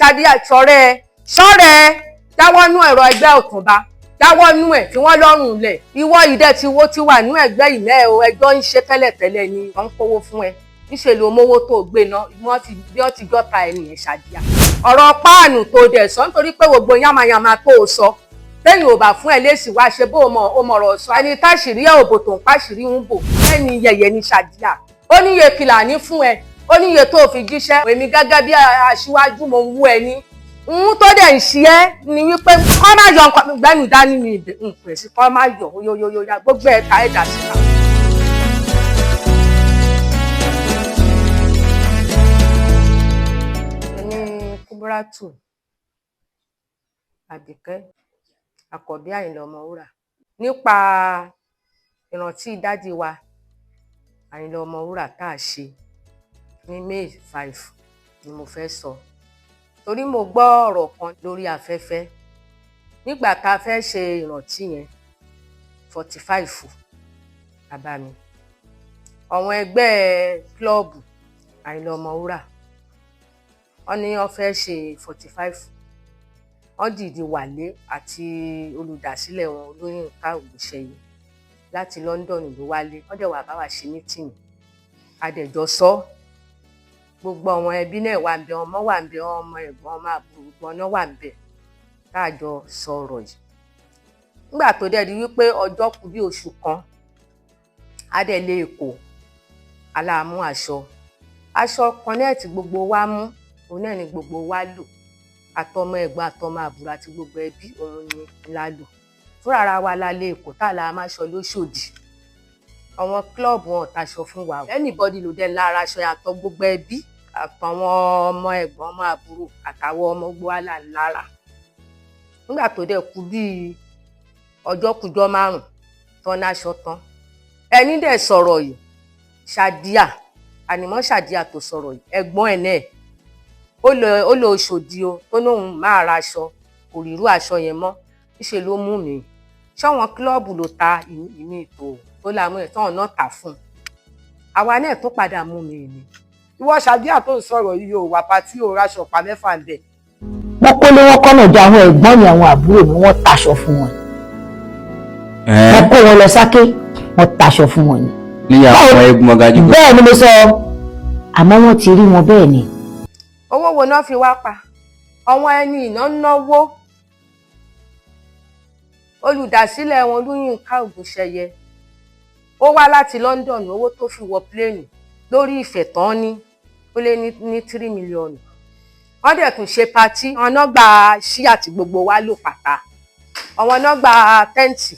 Ṣadíà ṣọ́rẹ́ jáwọ́ nú ẹ̀rọ ẹgbẹ́ Ọ̀túnba jáwọ́ nú ẹ̀ tí wọ́n lọ́rùn lẹ̀ ìwọ ìdẹ́ tí wo ti wà nú ẹgbẹ́ ìlẹ́ o ẹjọ́ ń ṣe tẹ́lẹ̀tẹ́lẹ̀ ni wọ́n ń kówó fún ẹ níṣẹ́ ló mówó tó gbé náà bí wọ́n ti jọ́ta ẹnìyẹn Ṣadíà ọ̀rọ̀ páànù tó dẹ̀ sọ nítorí pé gbogbo yamayama tó o sọ lẹ́yìn ò bá fún ẹ lésì wá ṣe bó o mọ̀rọ̀ sọ ẹni táṣìírí ẹ̀ òbò tó ń páṣìírí ń bò lẹ́yìn yẹ̀yẹ̀ ní Ṣadíà ó níye kìlà ní fún ẹ ó níye tó fi jíṣẹ́ èmi gẹ́gẹ́ bí aṣíwájú mo ń wú ẹ ní ń tó dẹ̀ ń ṣe ẹ́ ni wípé kọ́ má yọ gbẹ́nu dání mi ìpè sí kọ́ má yọ yóyóyóyá gbogbo ẹ̀ka ẹ̀dá síta. ẹni Kúbúrátù Àbíkẹ́ Àkọ́bí Àyìnlá Ọmọwúrà nípa ìrántí dádì wa Àyìnlá Ọmọwúrà tá a ṣe ní May 5 ni mo fẹ́ sọ torí mo gbọ́ ọ̀rọ̀ kan lórí afẹ́fẹ́ nígbà tá a fẹ́ ṣe ìrántí yẹn 45 bàbá mi àwọn ẹgbẹ́ kílọ̀bù Àyìnlá Ọmọwúrà wọ́n ní wọ́n fẹ́ ṣe 45 wọ́n dìde wálé àti olùdásílẹ̀ wọn Olóyìnká Ògúnṣẹyẹ láti London ló wálé wọ́n dẹ̀ wá bá wa ṣe mítìnì adẹ̀jọ́ sọ gbogbo àwọn ẹbí náà wà ń bẹ ọmọ wà ń bẹ ọmọ ẹ̀gbọ́n ọmọ àbúrò gbọ́n náà wà ń bẹ káàjọ sọ̀rọ̀ yìí nígbà tó dẹ̀ di wípé ọjọ́ kù bí oṣù kan adẹ̀lé Èkó aláàmú aṣọ kan náà tí gbogbo wa mú òun náà ni gbogbo wa lò àtọmọ ẹ̀gbọ́n àtọmọ àbúrò àti gbogbo ẹbí òun ni la lò fúnra ara wa la lé Èkó tá la máa ṣọ lóṣòdì àwọn kílọ̀bù wọn taṣọ fún wa anybody ló dé lára aṣọ yàtọ̀ gbogbo ẹbí àtàwọn ọmọ ẹ̀gbọ́n ọmọ àbúrò àtàwọn ọmọ gbogbo wa là lára nígbà tó dẹ̀ kù bíi ọjọ́ kùjọ́ 5 tán náṣọ tán ẹni dẹ̀ sọ̀rọ̀ yìí Ṣadíà ànìmọ́ Ṣadíà tó sọ̀rọ̀ yìí ẹ̀gbọ́n ẹ̀ náà ó lọ Òṣòdì o tó lóun máa ra aṣọ kò rírú aṣọ yẹn mọ́ níṣẹ́ ló mú mi ṣọ́wọ́n kílọ̀bù ló ta ìmí ètò tó láàmú ẹ̀ tán náà tà fún àwa náà tó padà mú mi ni. ìwọ Ṣadíà tó ń sọ̀rọ̀ yìí o wà pàtí o raṣọ pa 6 ń bẹ̀. wọ́n kó lé wọn kọ́nà jọ àwọn ẹ̀gbọ́n mi àwọn àbúrò mi wọ́n taṣọ fún wọn. wọ́n kó wọn lọ sáké wọ́n taṣọ fún wọn ni. níyàwó ẹ̀gbọ́n gajú. bẹ́ẹ̀ ni mo sọ àmọ́ wọ́n ti rí wọn bẹ́ẹ̀ ni. owó wo náà fi wá pa àwọn ẹni ìná náwó olùdásílẹ̀ wọn Olóyìnká Ògúnṣẹyẹ ó wá láti London owó tó fi wọ pléènì lórí ìfẹ́ tán ní ó lé ní 3 mílíọ̀nù wọ́n dẹ̀ tún ṣe patí àwọn náà gba ṣí àti gbogbo wa lò pàtà àwọn náà gba tẹ́ǹtì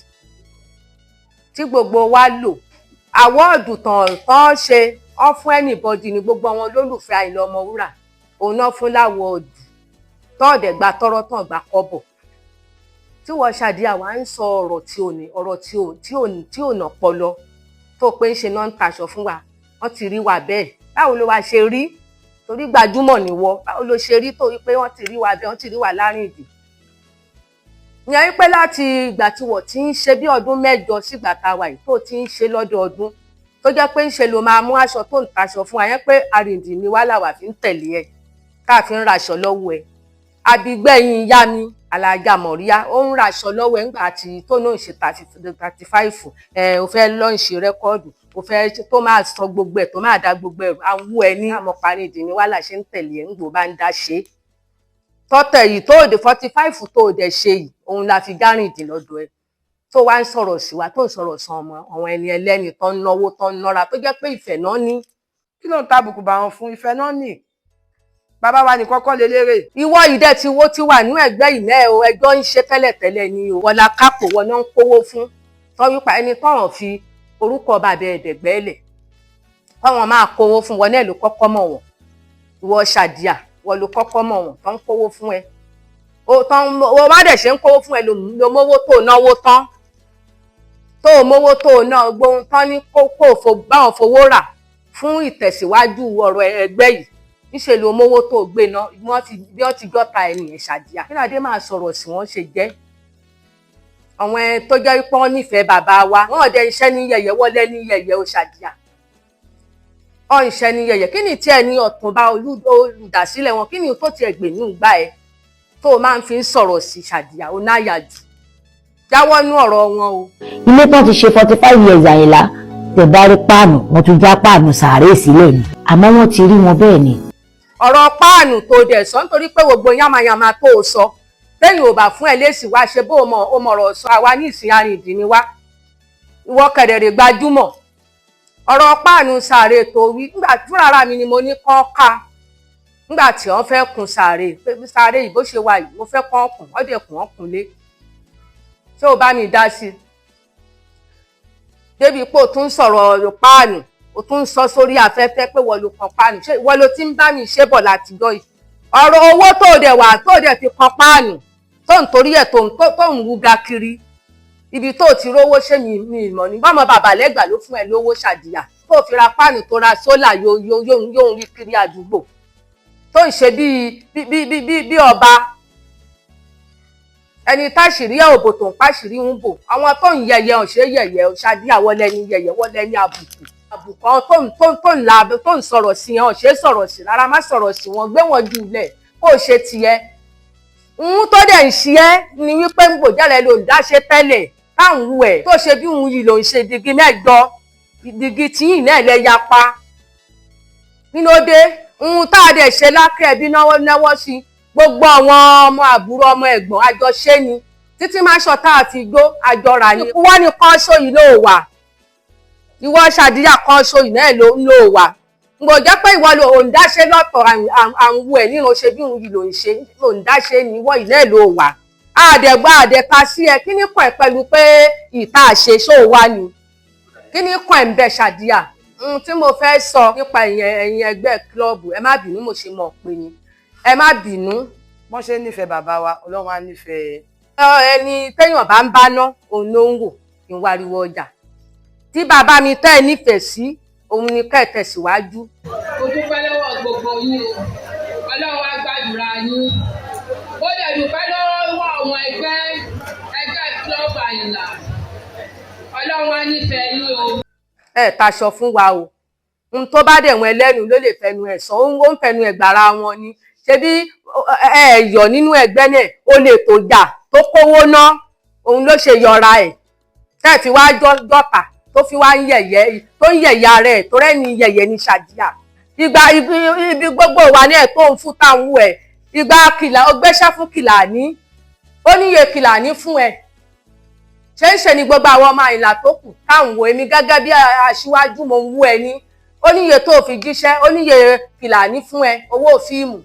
tí gbogbo wa lò àwọ́ọ̀dù tán ṣe wọ́n fún anybody ní gbogbo àwọn olólùfẹ́ Àyìnlá Ọmọwúrà òun náà fún láwọ́ọ̀dù tán ọ̀dẹ̀ gba tọ́rọ́ tán gba kọ́bọ̀ tí wọ́n Ṣadíà wá ń sọ ọ̀rọ̀ tí ò nà pọlọ tó pé ń ṣe náà ń taṣọ fún wa wọ́n ti rí wa bẹ́ẹ̀ báwo ló wá ṣe rí torí gbajúmọ̀ níwọ báwo ló ṣe rí torí pé wọ́n ti rí wa bẹ́ẹ̀ wọ́n ti rí wa láàrin ìdí. ìyẹn wípé láti ìgbà tí wọ́n ti ń ṣe bí ọdún 8 sígbà tá a wà yìí tó ti ń ṣe lọ́dọọdún tó jẹ́ pé ń ṣe ló máa mú aṣọ tó ń taṣọ fún wa yẹn pé àrìndì ni wá làwà fi ń tẹ̀lé ẹ ká fi ń raṣọ lọ́wọ́ ẹ àbígbẹ̀yìn ìyá mi Alájà Mọ̀ríyá ó ń raṣọ lọ́wọ́ ẹ̀ ńgbà tí tó náà ṣe 35 ó fẹ́ lọ́ǹṣì rẹ́kọ́ọ̀dù ó fẹ́ tó máa sọ gbogbo ẹ̀ tó máa dá gbogbo ẹ̀ àwọn ẹ̀ ní àmọ́parí ìdí ni wàhálà ṣe ń tẹ̀lé ẹ̀ ńgbò bá ń dá ṣe tọ́tẹ̀ yìí tó òde 45 tó òde ṣe yìí òun la fi gárìndì lọ́dọ̀ ẹ̀ tó wá ń sọ̀rọ̀ sí wa tó ń sọ̀rọ̀ san ọmọ àwọn ẹni ẹlẹ́ni tó ń náwó tó ń nọ́ra tó jẹ́ pé ìfẹ́ náà ní. kí ló ń tàbùkù bá wọn fún ìfẹ́ náà ní bàbá wa ní kọ́kọ́ lélẹ́rè. ìwọ ìdẹ tí wo ti wà ní ẹgbẹ́ ìlẹ́ o ẹjọ́ ń ṣe tẹ́lẹ̀tẹ́lẹ̀ ni o wọlá kápò wọn náà ń kówó fún tọ́wípa ẹni tọ́ràn fi orúkọ bàbá ẹ̀dẹ̀gbẹ́lẹ̀ tọ́wọ́n máa kówó fún wọn náà ló kọ́kọ́ mọ̀ wọ́n ìwọ Ṣadíà wọn ló kọ́kọ́ mọ̀ wọ́n tó ń kówó fún ẹ o má dẹ̀ ṣe ń kówó fún ẹ lo mówó tó náwó tán tó mówó tó ná gbóhun tán ní kó báwọn fowó rà fún ìtẹ̀síwájú ọ̀rọ̀ ẹgbẹ́ yìí níṣẹ́ ló mówó tó gbé náà bí wọ́n ti jọ́ta ẹnìyẹn Ṣadíà kí ládé máa sọ̀rọ̀ sí wọ́n ṣe jẹ́ àwọn tó jẹ́ pé wọ́n nífẹ̀ẹ́ bàbá wa wọ́n ọ̀dẹ iṣẹ́ ní yẹ̀yẹ́ wọlé ní yẹ̀yẹ́ ó Ṣadíà ọ̀nṣẹ́ ni yẹ̀yẹ̀ kí ni tí ẹ ní Ọ̀túnba olùdásílẹ̀ wọn kí ni tó ti ẹ̀gbẹ́ ní ìgbà ẹ tó máa ń fi sọ̀rọ̀ sí Ṣàdíyà ó náyà jù jáwọ́ nú ọ̀rọ̀ wọn o. ilé tán ti ṣe 45 years Àyìnlá tẹ̀ bá rí páànù wọ́n tún já páànù sàárè sílẹ̀ ni àmọ́ wọ́n ti rí wọn bẹ́ẹ̀ ni. ọ̀rọ̀ páànù tó dẹ̀ sọ nítorí pé gbogbo yamayama tó o sọ lẹ́yìn ò bá fún ẹ lésì wá ṣe bó o mọ̀rọ̀ sọ àwa ní ìsìn arìndín ni wá ìwọ kẹ̀dẹ̀rẹ̀ gbajúmọ̀ ọ̀rọ̀ páànù sàárè tó wí nígbà tí fúnra mi ni mo ní kán ká nígbà tí wọ́n fẹ́ kun sàárè pé sàárè yìí bó ṣe wà yìí mo fẹ́ kán kùn wọ́n dẹ̀ kùn wọ́n kùn lé ṣé o bá mi dá sí i débi pé o tún sọ̀rọ̀ páànù o tún sọ sórí afẹ́fẹ́ pé wọ́n ló kan páànù ṣé wọ́n ló ti ń bá mi ṣe bọ̀ látijọ́ yìí ọ̀rọ̀ owó tó dẹ̀ wà tó dẹ̀ fi kan páànù tó ń torí ẹ̀ tó ń wúga kiri ibi tó ti rówó ṣé mi ìmọ̀ ní bọ́mọ bàbá lẹ́gbàá ló fún ẹ lówó Ṣàdíyà tó fi ra páànù tó ra sólà yóò rí kiri àdúgbò tó ń ṣe bí ọba ẹni táṣìírí ẹ̀ òbò tó ń páṣìírí ń bò àwọn tó ń yẹ̀yẹ̀ ọ̀ṣẹ́ yẹ̀yẹ̀ Ṣàdíyà wọlé ní yẹ̀yẹ̀ wọlé ní àbùkù tó ń sọ̀rọ̀ sí yẹn ọ̀ṣẹ́ sọ̀rọ̀ sí rárá má sọ̀rọ̀ sí wọn gbé wọn jù lẹ̀ kó o ṣe tiẹ̀ ń tó dẹ̀ ń ṣe ẹ́ ni wípé ń gbòjálẹ̀ ló ń dáṣe tẹ́lẹ̀ táwọn wù ẹ̀ tó ṣe bí òun yìí ló ń ṣe digi mẹ́jọ digi tíyìn náà lẹ́ yapa nínú dé ń tá a dẹ̀ ṣe lákẹ́ ẹbí náwó sí gbogbo àwọn ọmọ àbúrò ọmọ ẹ̀gbọ́n àjọṣe ni títí máa ṣọ̀tá àti igbó àjọra ni wọ́n ní kan ṣó yìí ló wà ìwọ Ṣàdíyà kan ṣó yìí náà ló wà ngbò jẹ́ pé ìwọ ló ń dáṣe lọ́tọ̀ àwọn ẹ̀ nínú ṣe bí òun yìí ló ń ṣe ló ń dáṣe ní ìwọ yìí náà ló wà àdẹ̀gbọ́ àdẹ̀ka sí ẹ kí ní kàn ẹ́ pẹ̀lú pé ìta àṣe ṣó wà ní kí ní kàn ẹ́ ń bẹ Ṣàdíyà tí mo fẹ́ sọ nípa ẹ̀yin ẹgbẹ́ kílọ̀bù ẹ má bínú mo ṣe mọ̀ pé ni ẹ má bínú. wọ́n ṣe nífẹ̀ẹ́ bàbá wa Ọlọ́run á nífẹ̀ẹ́. ẹni téèyàn bá ń bá ná òun ló ń wò kí n wariwo ọjà tí bàbá mi tẹ́ ẹ nífẹ̀ẹ́ sí òun ni ká ẹ tẹ̀síwájú. mo dúpẹ́ lọ́wọ́ gbogbo yín o Ọlọ́run á gbàdúrà yín ó dẹ̀ dúpẹ́ lọ́wọ́ àwọn ẹgbẹ́ kílọ̀bù Àyìnlá Ọlọ́run á nífẹ̀ẹ́ yín o. ẹ taṣọ fún wa o ohun tó bá dẹ̀ wọn ẹlẹ́nu ló lè fẹnu ẹ̀ sọ ó ń fẹnu ẹ̀ gbàrà wọn ni ṣebí ẹ yọ nínú ẹgbẹ́ náà ó lè tó jà tó kówó ná òun ló ṣe yọra ẹ̀ tẹ́ fi wá jọ́ta tó fi wá ń yẹ̀yẹ́ tó ń yẹ̀yẹ́ ara ẹ̀ tó rẹ́ni yẹ̀yẹ́ ní Ṣàdíyà ibi gbogbo wa ní ẹ̀ tó ń fún táwọn ẹ̀ ìgbà kìlà ó gbéṣẹ́ fún Kìlàní ó níye Kìlàní fún ẹ ṣe ni gbogbo àwọn ọmọ Àyìnlá tó kù táwọn wo èmi gẹ́gẹ́ bí aṣíwájú mo ń wú ẹ ní ó níye tó fi jíṣẹ́ ó níye Kìlàní fún ẹ owó fíìmù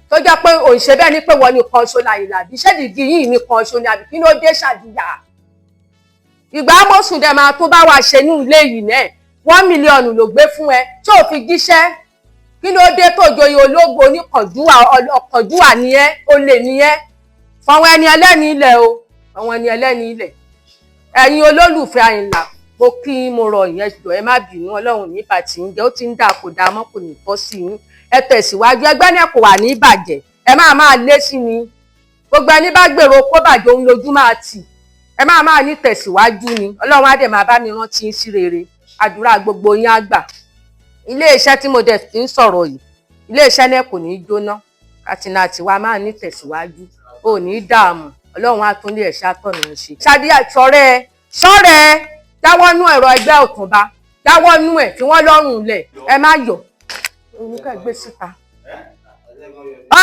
tó jẹ́ pé òǹṣe bẹ́ẹ̀ ni pé wọ́n nìkan ṣo l'Àyìnlá bí ṣẹ́dìgì yìí nìkan ṣo ni àbí kí ló dé Ṣàdíyà ìgbà mọ́sùn dẹ̀ máa tó bá wa ṣe ní ilé yìí náà 1 mílíọ̀nù ló gbé fún ẹ tó fi jíṣẹ́ kí ló dé tó joyè ológo oníkànjúwà ni ẹ ó lè ní ẹ fọwọn ẹni ẹlẹ́ni ilẹ̀ o àwọn ẹni ẹlẹ́ni ilẹ̀ ẹ̀yin olólùfẹ́ Àyìnlá mo kí mo rọ̀ yẹn jọ ẹ má bínú Ọlọ́run ní bàtí ń jẹ́ ó ti ń dà kó dá mọ́ kò ní tọ́ sí yín ẹ tẹ̀síwájú ẹgbẹ́ náà kò wà ní ìbàjẹ́ ẹ máa lé sí ni gbogbo ẹni bá gbèrò kó bàjẹ́ òun lójú máa tì ẹ máa ní tẹ̀síwájú ni Ọlọ́run á dẹ̀ máa bá mi rántí sí rere àdúrà gbogbo yín á gbà iléeṣẹ́ tí mo dẹ̀ ti ń sọ̀rọ̀ yìí iléeṣẹ́ náà kò ní í jóná Katsina tiwa máa ní tẹ̀síwájú ò ní í dààmú Ọlọ́run á tún lé ẹ̀ṣẹ́ àtọ̀nà ṣe. Ṣàdíyà ṣọ́rẹ́ jáwọ́ nú ẹ̀rọ ẹgbẹ́ Ọ̀túnba jáwọ́ nú ẹ̀ fi wọ́n lọ́rùn lẹ̀ ẹ má yọ̀ òun ká gbé síta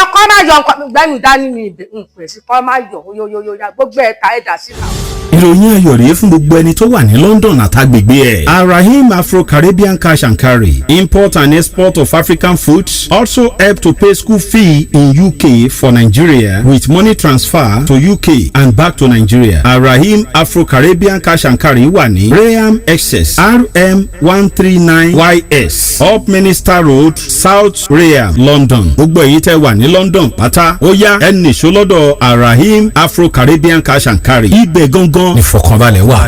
ọkọ má yọ gbẹ́nu dání ní ìpè sí kọ́ má yọ yóyóyóyá gbogbo ẹ̀ka ẹ̀dá síta. ìròyìn ayọ̀ rèé fún gbogbo ẹni tó wà ní London àtàgbègbè ẹ̀. Arahim Afro-Caribbean Cash and Carry, import and export of African foods, also help to pay school fee in UK for Nigeria with money transfer to UK and back to Nigeria. Arahim Afro-Caribbean Cash and Carry wà ní Graham Excess RM 139YS Up Minister Road, South Graham, London. Gbogbo èyí tẹ́ wà ní London pátá ó yá ẹnì ṣó lọ́dọ̀ Arahim Afro-Caribbean Cash and Carry. Ibẹ̀ gangan ni fọkànbalẹ̀ wà.